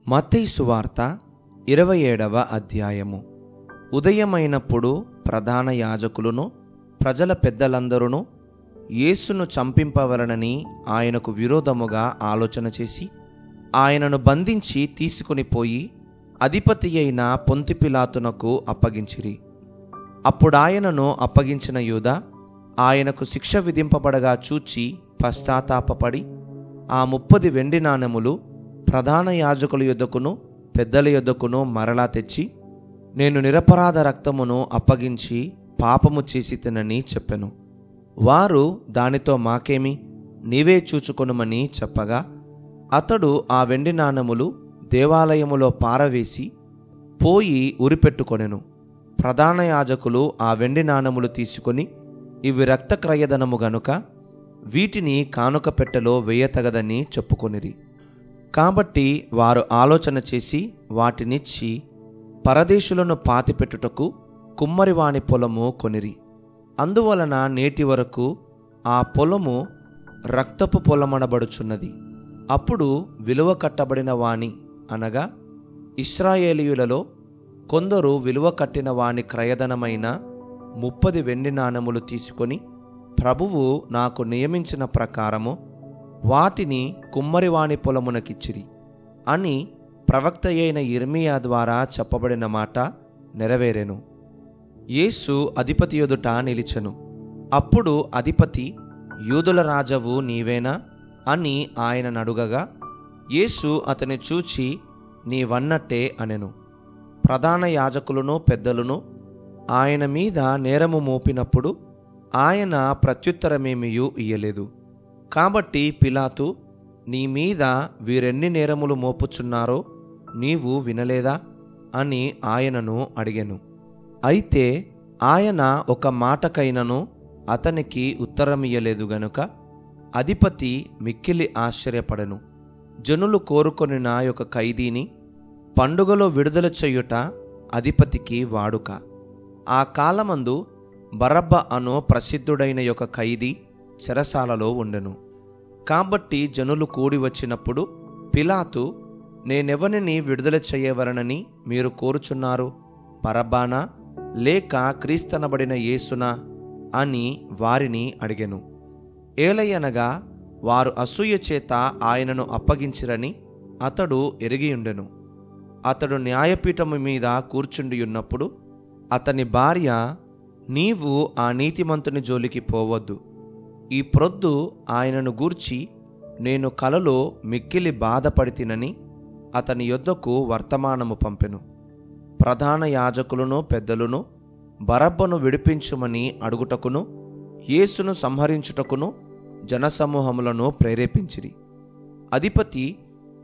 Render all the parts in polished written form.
మత్తయి సువార్త 27వ అధ్యాయము. ఉదయమైనప్పుడు ప్రధాన యాజకులను ప్రజల పెద్దలందరూ యేసును చంపింపవలనని ఆయనకు విరోధముగా ఆలోచన చేసి ఆయనను బంధించి తీసుకుని పోయి అధిపతి అయిన పొంతి పిలాతునకు అప్పగించిరి. అప్పుడాయనను అప్పగించిన యూదా ఆయనకు శిక్ష విధింపబడగా చూచి పశ్చాత్తాపపడి ఆ 30 వెండి నాణెములు ప్రధాన యాజకుల యొద్దకును పెద్దల యొద్దకును మరలా తెచ్చి, నేను నిరపరాధ రక్తమును అప్పగించి పాపము చేసి తినని చెప్పెను. వారు దానితో మాకేమి, నీవే చూచుకొనుమని చెప్పగా అతడు ఆ వెండి నాణెములు దేవాలయములో పారవేసి పోయి ఉరిపెట్టుకొనెను. ప్రధాన యాజకులు ఆ వెండి నాణెములు తీసుకొని, ఇవి రక్తక్రయధనము గనుక వీటిని కానుక పెట్టెలో వేయతగదని చెప్పుకొనిరి. కాబట్టి వారు ఆలోచన చేసి వాటినిచ్చి పరదేశులను పాతిపెట్టుటకు కుమ్మరివాని పొలము కొనిరి. అందువలన నేటి వరకు ఆ పొలము రక్తపు పొలమనబడుచున్నది. అప్పుడు విలువ కట్టబడిన వాని అనగా ఇశ్రాయేలీయులలో కొందరు విలువ కట్టిన వాని క్రయధనమైన 30 వెండి నాణెములు తీసుకొని, ప్రభువు నాకు నియమించిన ప్రకారము వాటిని కుమ్మరివాని పొలమునకిచ్చిరి అని ప్రవక్త అయిన యిర్మీయా ద్వారా చెప్పబడిన మాట నెరవేరెను. యేసు అధిపతి ఎదుట నిలిచెను. అప్పుడు అధిపతి, యూదుల రాజవు నీవేనా అని ఆయన నడుగగా, యేసు అతని చూచి నీవన్నట్టే అనెను. ప్రధాన యాజకులను పెద్దలను ఆయన మీద నేరము మోపినప్పుడు ఆయన ప్రత్యుత్తరమేమియూ ఇయ్యలేదు. కాబట్టి పిలాతు, నీ మీద వీరెన్ని నేరములు మోపుచున్నారో నీవు వినలేదా అని ఆయనను అడిగెను. అయితే ఆయన ఒక మాటకైనను అతనికి ఉత్తరమియ్యలేదు గనుక అధిపతి మిక్కిలి ఆశ్చర్యపడెను. జనులు కోరుకొనిన ఒక ఖైదీని పండుగలో విడుదల చేయుట అధిపతికి వాడుక. ఆ కాలమందు బరబ్బ అను ప్రసిద్ధుడైన ఒక ఖైదీ చెరసాలలో ఉండెను. కాబట్టి జనులు కూడి వచ్చినప్పుడు పిలాతు, నేనెవరిని విడుదల చేయవలనని మీరు కోరుచున్నారు, బరబ్బానా లేక క్రీస్తనబడిన యేసునా అని వారిని అడిగెను. ఏలయనగా వారు అసూయ చేత ఆయనను అప్పగించిరని అతడు ఎరిగియుండెను. అతడు న్యాయపీఠము మీద కూర్చుండియున్నప్పుడు అతని భార్య, నీవు ఆ నీతిమంతుని జోలికి పోవద్దు, ఈ ప్రొద్దు ఆయనను గూర్చి నేను కలలో మిక్కిలి బాధపడితినని అతని యొద్దకు వర్తమానము పంపెను. ప్రధాన యాజకులను పెద్దలను బరబ్బను విడిపించుమని అడుగుటకును యేసును సంహరించుటకును జనసమూహములను ప్రేరేపించిరి. అధిపతి,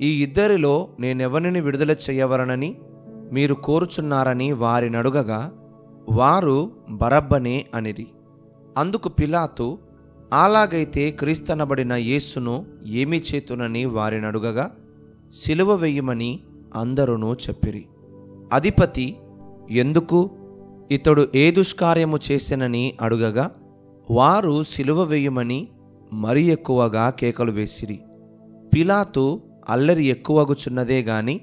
ఈ ఇద్దరిలో నేనెవరిని విడుదల చేయవలనని మీరు కోరుచున్నారని వారినడుగగా వారు బరబ్బనే అనిరి. అందుకు పిలాతు, అలాగైతే క్రీస్తనబడిన యేసును ఏమి చేతునని వారినడుగగా సిలువ వెయ్యమని అందరూ చెప్పిరి. అధిపతి, ఎందుకు, ఇతడు ఏ దుష్కార్యము చేసెనని అడుగగా వారు సిలువ వెయ్యమని మరీ ఎక్కువగా కేకలు వేసిరి. పిలాతు అల్లరి ఎక్కువగుచున్నదే గాని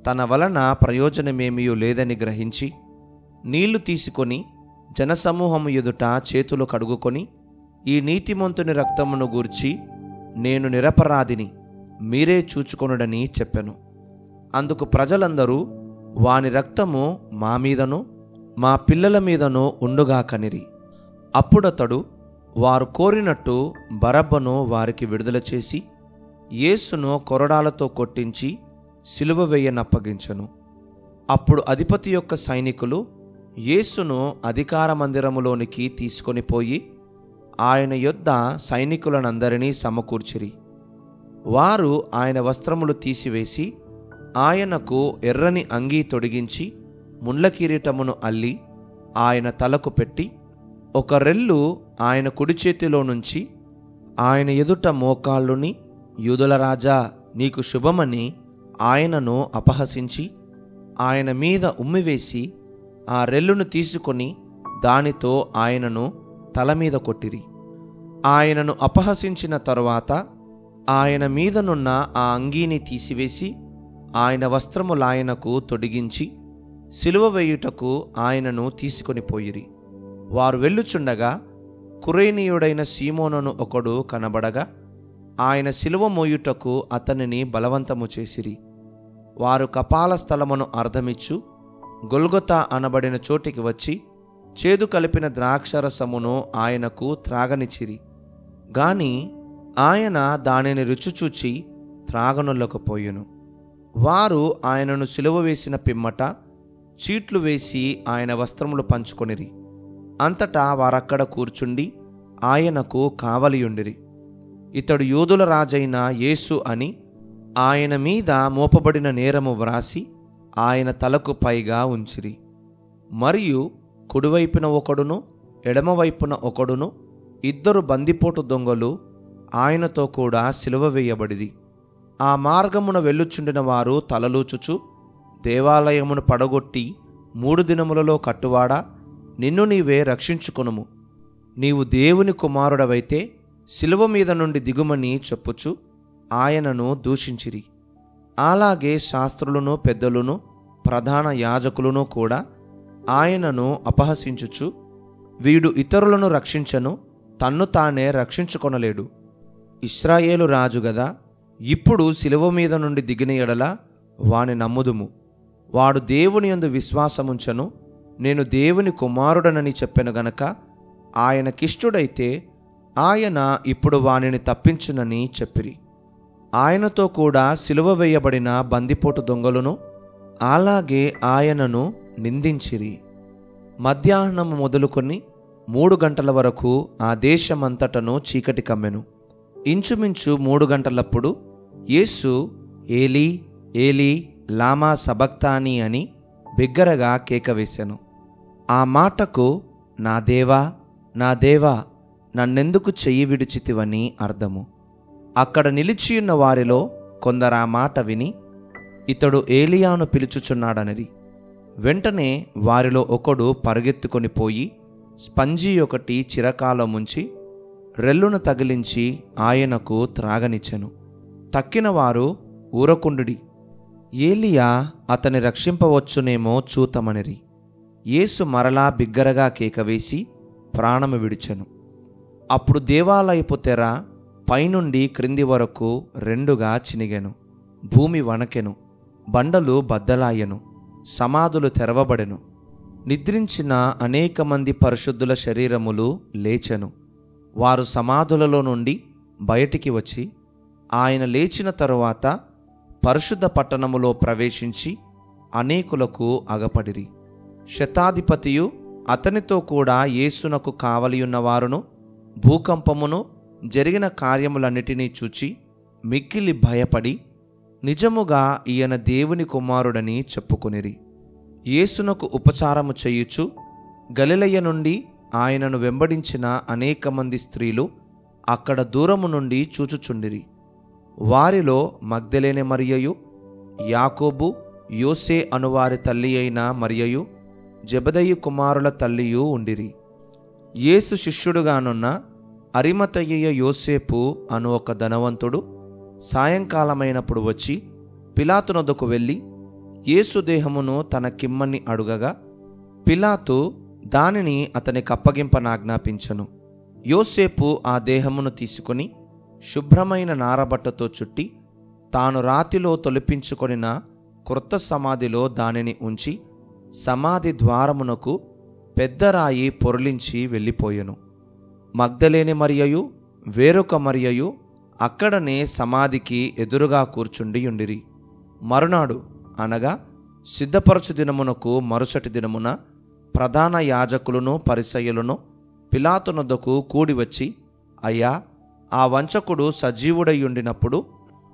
తన వలన ప్రయోజనమేమీ లేదని గ్రహించి నీళ్లు తీసుకొని జనసమూహము ఎదుట చేతులు కడుగుకొని, ఈ నీతిమంతుని రక్తమును గూర్చి నేను నిరపరాధిని, మీరే చూచుకొనుడని చెప్పెను. అందుకు ప్రజలందరూ, వాని రక్తము మా మీదను మా పిల్లల మీదను ఉండుగాకనిరి. అప్పుడతడు వారు కోరినట్టు బరబ్బను వారికి విడుదల చేసి యేసును కొరడాలతో కొట్టించి సిలువ వేయనప్పగించెను. అప్పుడు అధిపతి యొక్క సైనికులు యేసును అధికార మందిరములోనికి తీసుకొని పోయి ఆయన యొద్ద సైనికులనందరినీ సమకూర్చిరి. వారు ఆయన వస్త్రములు తీసివేసి ఆయనకు ఎర్రని అంగీ తొడిగించి ముండ్ల కిరీటమును అల్లి ఆయన తలకు పెట్టి ఒక రెల్లు ఆయన కుడి చేతిలో నుంచి ఆయన ఎదుట మోకాళ్ళుని, యూదుల రాజా నీకు శుభమని ఆయనను అపహసించి ఆయన మీద ఉమ్మివేసి ఆ రెల్లును తీసుకొని దానితో ఆయనను తల మీద కొట్టిరి. ఆయనను అపహసించిన తరువాత ఆయన మీదనున్న ఆ అంగీని తీసివేసి ఆయన వస్త్రములాయనకు తొడిగించి సిలువ వేయుటకు ఆయనను తీసుకొని పోయిరి. వారు వెళ్ళుచుండగా కురేనీయుడైన సీమోనును ఒకడు కనబడగా ఆయన సిలువ మోయుటకు అతనిని బలవంతము చేసిరి. వారు కపాల స్థలమును అర్ధమిచ్చు గొల్గొతా అనబడిన చోటికి వచ్చి చేదు కలిపిన ద్రాక్షరసమును ఆయనకు త్రాగనిచ్చిరి. గాని ఆయన దానిని రుచిచూచి త్రాగనొల్లకపోయెను. వారు ఆయనను సిలువ వేసిన పిమ్మట చీట్లు వేసి ఆయన వస్త్రములు పంచుకొనిరి. అంతటా వారక్కడ కూర్చుండి ఆయనకు కావలియుండిరి. ఇతడు యూదుల రాజైన యేసు అని ఆయన మీద మోపబడిన నేరము వ్రాసి ఆయన తలకు పైగా ఉంచిరి. మరియు కుడివైపున ఒకడును ఎడమవైపున ఒకడును ఇద్దరు బందిపోటు దొంగలు ఆయనతో కూడా సిలువ వేయబడిది. ఆ మార్గమున వెళ్ళుచుండిన వారు తలలూచుచు, దేవాలయమును పడగొట్టి 3 దినములలో కట్టువాడా, నిన్ను నీవే రక్షించుకొనుము. నీవు దేవుని కుమారుడవైతే సిలువ మీద నుండి దిగుమని చెప్పుచు ఆయనను దూషించిరి. అలాగే శాస్త్రులను పెద్దలను ప్రధాన యాజకులను కూడా ఆయనను అపహసించుచు, వీడు ఇతరులను రక్షించను, తన్ను తానే రక్షించుకొనలేడు. ఇశ్రాయేలు రాజు గదా, ఇప్పుడు సిలువ మీద నుండి దిగిన ఎడల వాని నమ్ముదుము. వాడు దేవుని యందు విశ్వాసముంచను, నేను దేవుని కుమారుడనని చెప్పెను గనక ఆయనకిష్టుడైతే ఆయన ఇప్పుడు వానిని తప్పించునని చెప్పిరి. ఆయనతో కూడా సిలువ వేయబడిన బందిపోటు దొంగలను అలాగే ఆయనను నిందించిరి. మధ్యాహ్నం మొదలుకొని 3 గంటల వరకు ఆ దేశమంతటను చీకటి కమ్మెను. ఇంచుమించు 3 గంటలప్పుడు యేసు ఏలీ ఏలీ లామా సబక్తాని అని బిగ్గరగా కేక వేసెను. ఆ మాటకు నా దేవా నా దేవా నన్నెందుకు చెయ్యి విడిచితివని అర్థము. అక్కడ నిలిచియున్న వారిలో కొందరు ఆ మాట విని ఇతడు ఏలియాను పిలుచుచున్నాడనిరి. వెంటనే వారిలో ఒకడు పరుగెత్తుకొని పోయి స్పంజి ఒకటి చిరకాలం ముంచి రెల్లును తగిలించి ఆయనకు త్రాగనిచ్చెను. తక్కిన వారు ఊరకుండుడి, ఏలియా అతని రక్షింపవచ్చునేమో చూతమనిరి. యేసు మరలా బిగ్గరగా కేకవేసి ప్రాణము విడిచెను. అప్పుడు దేవాలయపు తెర పైనుండి క్రింది వరకు 2గా చినిగెను. భూమి వణకెను, బండలు బద్దలాయెను, సమాధులు తెరవబడెను. నిద్రించిన అనేక మంది పరిశుద్ధుల శరీరములు లేచెను. వారు సమాధులలో నుండి బయటికి వచ్చి ఆయన లేచిన తరువాత పరిశుద్ధ పట్టణములో ప్రవేశించి అనేకులకు అగపడిరి. శతాధిపతియు అతనితో కూడా యేసునకు కావలియున్నవారును భూకంపమును జరిగిన కార్యములన్నిటినీ చూచి మిక్కిలి భయపడి నిజముగా ఈయన దేవుని కుమారుడని చెప్పుకొనిరి. యేసునకు ఉపచారము చేయుచు గలిలయ నుండి ఆయనను వెంబడించిన అనేక మంది స్త్రీలు అక్కడ దూరము నుండి చూచుచుండిరి. వారిలో మగ్దలేనే మరియయు, యాకోబు, యోసే అనువారి తల్లి అయిన మరియయు, జెబెదయి కుమారుల తల్లియు ఉండిరి. యేసు శిష్యుడుగానున్న అరిమతయ్య యోసేపు అను ఒక ధనవంతుడు సాయంకాలమైనప్పుడు వచ్చి పిలాతునొద్దకు వెళ్ళి యేసు దేహమును తనకిమ్మని అడుగగా పిలాతు దానిని అతనికి అప్పగింపనాజ్ఞాపించెను. యోసేపు ఆ దేహమును తీసుకొని శుభ్రమైన నారబట్టతో చుట్టి తాను రాతిలో తొలిపించుకొనిన క్రొత్త సమాధిలో దానిని ఉంచి సమాధి ద్వారమునకు పెద్ద రాయి పొర్లించి వెళ్ళిపోయెను. మగ్దలేని మరియయు వేరొక మరియయు అక్కడనే సమాధికి ఎదురుగా కూర్చుండి ఉండిరి. మరునాడు అనగా సిద్ధపరచు దినమునకు మరుసటి దినమున ప్రధాన యాజకులను పరిసయ్యులను పిలాతునొద్దకు కూడి వచ్చి, అయ్యా, ఆ వంచకుడు సజీవుడయ్యుండినప్పుడు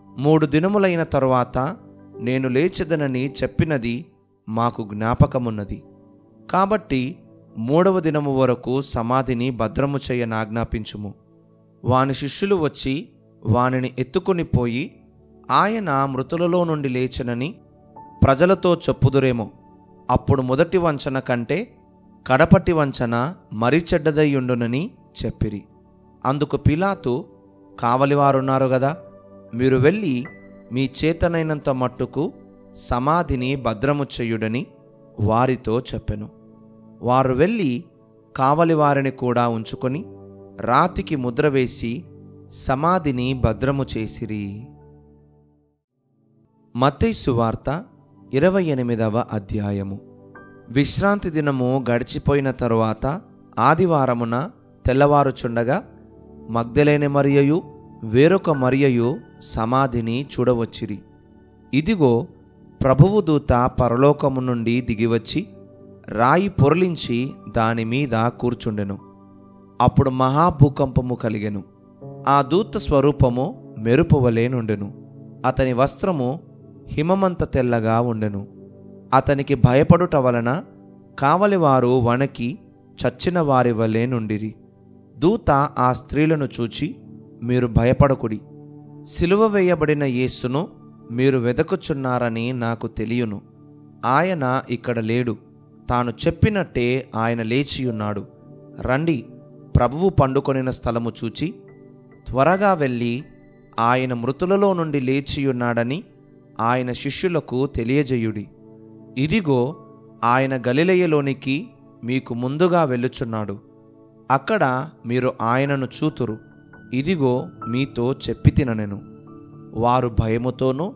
3 దినములైన తరువాత నేను లేచెదనని చెప్పినది మాకు జ్ఞాపకమున్నది. కాబట్టి 3వ దినము వరకు సమాధిని భద్రము చేయనాజ్ఞాపించుము. వాని శిష్యులు వచ్చి వానిని ఎత్తుకొని పోయి ఆయన మృతులలో నుండి లేచెనని ప్రజలతో చెప్పుదురేమో. అప్పుడు మొదటి వంచన కంటే కడపటి వంచన మరి చెడ్డదయ్యుండునని చెప్పిరి. అందుకు పిలాతు, కావలివారున్నారు గదా, మీరు వెళ్ళి మీ చేతనైనంత మట్టుకు సమాధిని భద్రము చేయుడని వారితో చెప్పెను. వారు వెళ్ళి కావలి వారిని కూడా ఉంచుకొని రాతికి ముద్ర వేసి సమాధిని భద్రము చేసిరి. మత్తయి సువార్త 28వ అధ్యాయము. విశ్రాంతి దినము గడిచిపోయిన తరువాత ఆదివారమున తెల్లవారుచుండగా మగ్దలేనే మరియయు వేరొక మరియయు సమాధిని చూడవచ్చిరి. ఇదిగో, ప్రభువు దూత పరలోకము నుండి దిగివచ్చి రాయి పొరలించి దానిమీద కూర్చుండెను. అప్పుడు మహాభూకంపము కలిగెను. ఆ దూత స్వరూపము మెరుపు వలె నుండెను. అతని వస్త్రము హిమమంత తెల్లగా ఉండెను. అతనికి భయపడుట వలన కావలివారు వణకి చచ్చిన వారి వలె నుండిరి. దూత ఆ స్త్రీలను చూచి, మీరు భయపడకుడి, సిలువ వేయబడిన యేసును మీరు వెదకుచున్నారని నాకు తెలియను. ఆయన ఇక్కడ లేడు. తాను చెప్పినట్టే ఆయన లేచియున్నాడు. రండి, ప్రభువు పండుకొనిన స్థలము చూచి త్వరగా వెళ్ళి ఆయన మృతులలో నుండి లేచియున్నాడని ఆయన శిష్యులకు తెలియజేయుడి. ఇదిగో, ఆయన గలిలయలోనికి మీకు ముందుగా వెళ్ళుచున్నాడు. అక్కడ మీరు ఆయనను చూతురు. ఇదిగో, మీతో చెప్పితినెను. వారు భయముతోనూ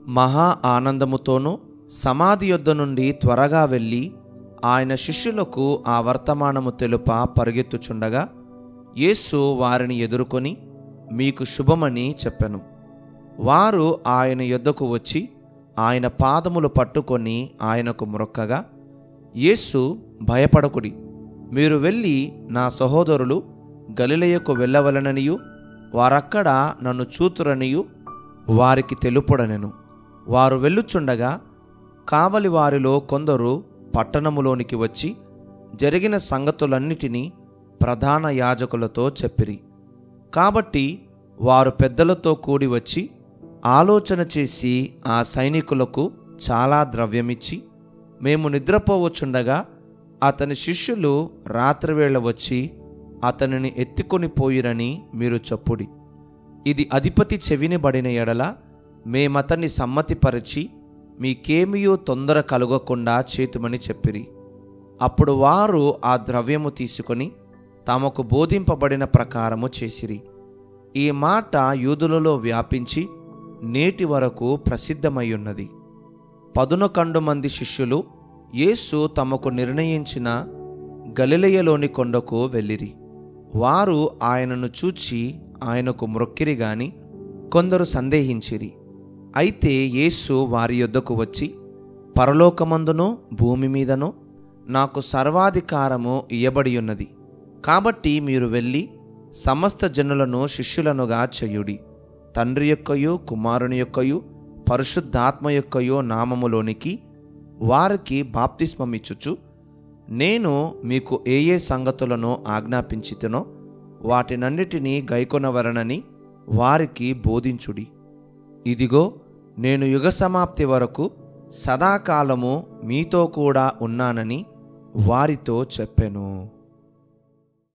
మహా ఆనందముతోనూ సమాధి యొద్ద నుండి త్వరగా వెళ్ళి ఆయన శిష్యులకు ఆ వర్తమానము తెలుప పరుగెత్తుచుండగా యేసు వారిని ఎదుర్కొని మీకు శుభమని చెప్పెను. వారు ఆయన యొద్దకు వచ్చి ఆయన పాదములు పట్టుకొని ఆయనకు మ్రొక్కగా, యేసు, భయపడకుడి, మీరు వెళ్ళి నా సహోదరులు గలిలయకు వెళ్ళవలననియు వారక్కడ నన్ను చూతురనియు వారికి తెలుపుడనెను. వారు వెళ్ళుచుండగా కావలి వారిలో కొందరు పట్టణములోనికి వచ్చి జరిగిన సంగతులన్నిటినీ ప్రధాన యాజకులతో చెప్పిరి. కాబట్టి వారు పెద్దలతో కూడి వచ్చి ఆలోచన చేసి ఆ సైనికులకు చాలా ద్రవ్యమిచ్చి, మేము నిద్రపోవచ్చుండగా అతని శిష్యులు రాత్రివేళ వచ్చి అతనిని ఎత్తుకొని పోయిరని మీరు చెప్పుడి. ఇది అధిపతి చెవిని బడిన ఎడల మేమతన్ని సమ్మతిపరిచి మీకేమియో తొందర కలుగకుండా చేతుమని చెప్పిరి. అప్పుడు వారు ఆ ద్రవ్యము తీసుకొని తమకు బోధింపబడిన ప్రకారము చేసిరి. ఈ మాట యూదులలో వ్యాపించి నేటి వరకు ప్రసిద్ధమయ్యున్నది. 11 మంది శిష్యులు యేసు తమకు నిర్ణయించిన గలిలయలోని కొండకు వెళ్ళిరి. వారు ఆయనను చూచి ఆయనకు మ్రొక్కిరి గాని కొందరు సందేహించిరి. అయితే యేసు వారి యొద్దకు వచ్చి, పరలోకమందును భూమి మీదను నాకు సర్వాధికారము ఇయ్యబడి ఉన్నది. కాబట్టి మీరు వెళ్ళి సమస్త జనులను శిష్యులనుగా చేయుడి. తండ్రి యొక్కయు కుమారుని యొక్కయు పరిశుద్ధాత్మ యొక్కయు నామములోనికి వారికి బాప్తిస్మమిచ్చుచు నేను మీకు ఏ ఏ సంగతులను ఆజ్ఞాపించితినో వాటినన్నిటినీ గైకొనవలనని వారికి బోధించుడి. ఇదిగో, నేను యుగ సమాప్తి వరకు సదాకాలము మీతో కూడా ఉన్నానని వారితో చెప్పెను.